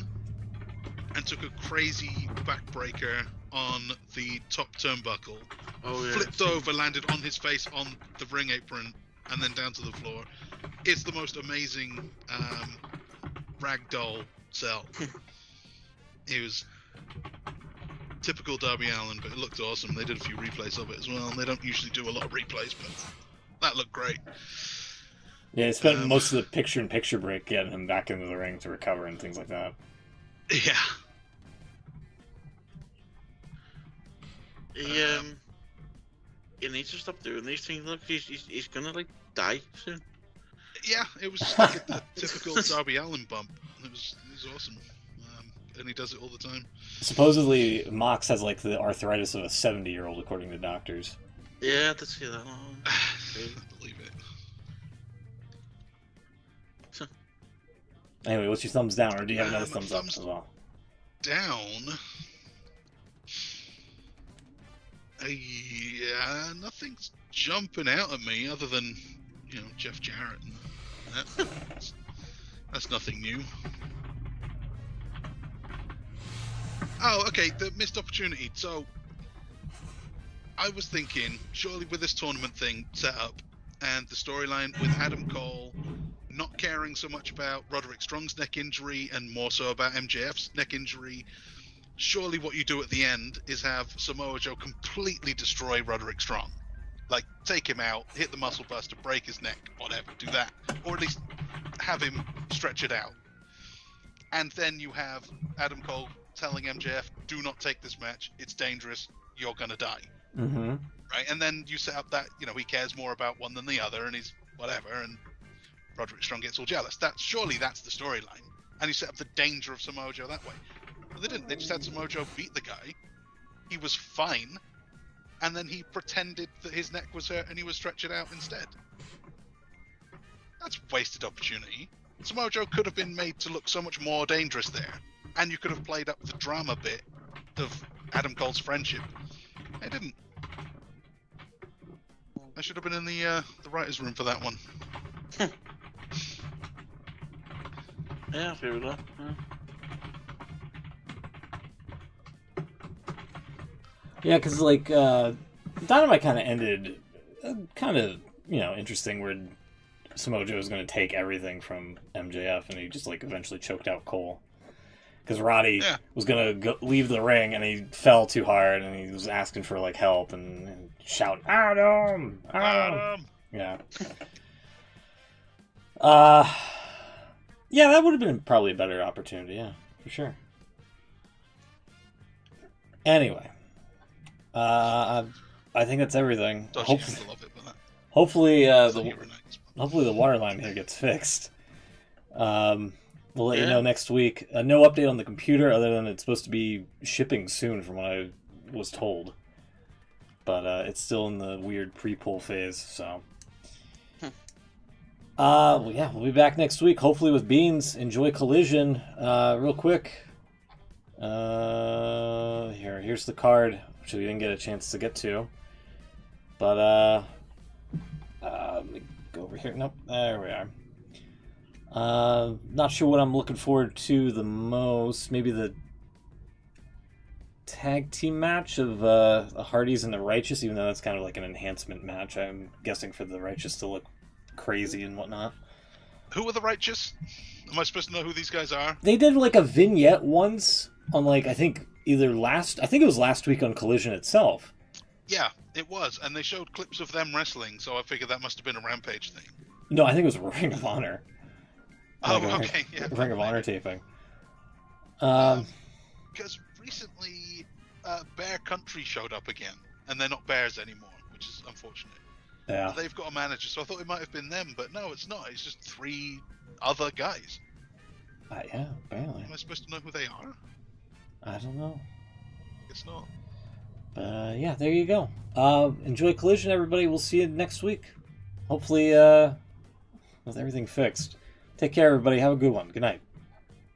B: and took a crazy backbreaker on the top turnbuckle.
C: Oh, yeah.
B: Flipped over, landed on his face on the ring apron, and then down to the floor. It's the most amazing ragdoll sell. It was typical Darby Allin, but it looked awesome. They did a few replays of it as well. They don't usually do a lot of replays, but that looked great.
A: Yeah, they spent most of the picture-in-picture break getting him back into the ring to recover and things like that.
B: Yeah.
C: He needs to stop doing these things. Look, he's gonna like die soon.
B: Yeah, it was like a typical Darby Allin bump. It was awesome. And he does it all the time.
A: Supposedly, Mox has like the arthritis of a 70-year-old, according to doctors.
C: Yeah, I did see that.
B: I believe it.
A: Anyway, what's your thumbs down, or do you have another thumbs up as well?
B: Down. Yeah, nothing's jumping out at me other than, Jeff Jarrett. And that's nothing new. Oh, okay, the missed opportunity. So, I was thinking, surely with this tournament thing set up, and the storyline with Adam Cole not caring so much about Roderick Strong's neck injury and more so about MJF's neck injury, surely what you do at the end is have Samoa Joe completely destroy Roderick Strong. Like, take him out, hit the muscle buster, break his neck, whatever, do that. Or at least have him stretch it out. And then you have Adam Cole telling MJF, do not take this match, it's dangerous, you're gonna die.
A: Mm-hmm.
B: Right? And then you set up that, he cares more about one than the other, and he's whatever, and Roderick Strong gets all jealous. Surely that's the storyline. And you set up the danger of Samoa Joe that way. But they didn't. They just had Samoa Joe beat the guy. He was fine. And then he pretended that his neck was hurt and he was stretched out instead. That's wasted opportunity. Samoa Joe could have been made to look so much more dangerous there. And you could have played up the drama bit of Adam Cole's friendship. They didn't. I should have been in the writer's room for that one.
C: Yeah, I feel with that.
A: Yeah, because like Dynamite kind of ended kind of interesting, where Samoa Joe was going to take everything from MJF, and he just like eventually choked out Cole. Because Roddy was going to leave the ring, and he fell too hard, and he was asking for like help and shouting, Adam! Adam! Yeah. Yeah, that would have been probably a better opportunity, yeah, for sure. Anyway, I think that's everything. Hopefully, the water line here gets fixed. We'll let you know next week. No update on the computer other than it's supposed to be shipping soon, from what I was told. But it's still in the weird pre-pull phase, so. Well, yeah, we'll be back next week, hopefully with Beans. Enjoy Collision. Real quick. Here's the card, which we didn't get a chance to get to. But, let me go over here. Nope, there we are. Not sure what I'm looking forward to the most. Maybe the tag team match of the Hardys and the Righteous, even though that's kind of like an enhancement match, I'm guessing, for the Righteous to look crazy and whatnot.
B: Who are the Righteous? Am I supposed to know who these guys are?
A: They did like a vignette once on I think it was last week on Collision itself.
B: Yeah, it was, and they showed clips of them wrestling, so I figured that must have been a Rampage thing.
A: No, I think it was Ring of Honor.
B: Okay, yeah.
A: Ring of Honor taping.
B: Because recently, Bear Country showed up again, and they're not Bears anymore, which is unfortunate.
A: Yeah.
B: They've got a manager, so I thought it might have been them, but no, it's not. It's just 3 other guys.
A: Yeah, apparently.
B: Am I supposed to know who they are?
A: I don't know.
B: It's not.
A: Yeah, there you go. Enjoy Collision, everybody. We'll see you next week. Hopefully, with everything fixed. Take care, everybody. Have a good one. Good night.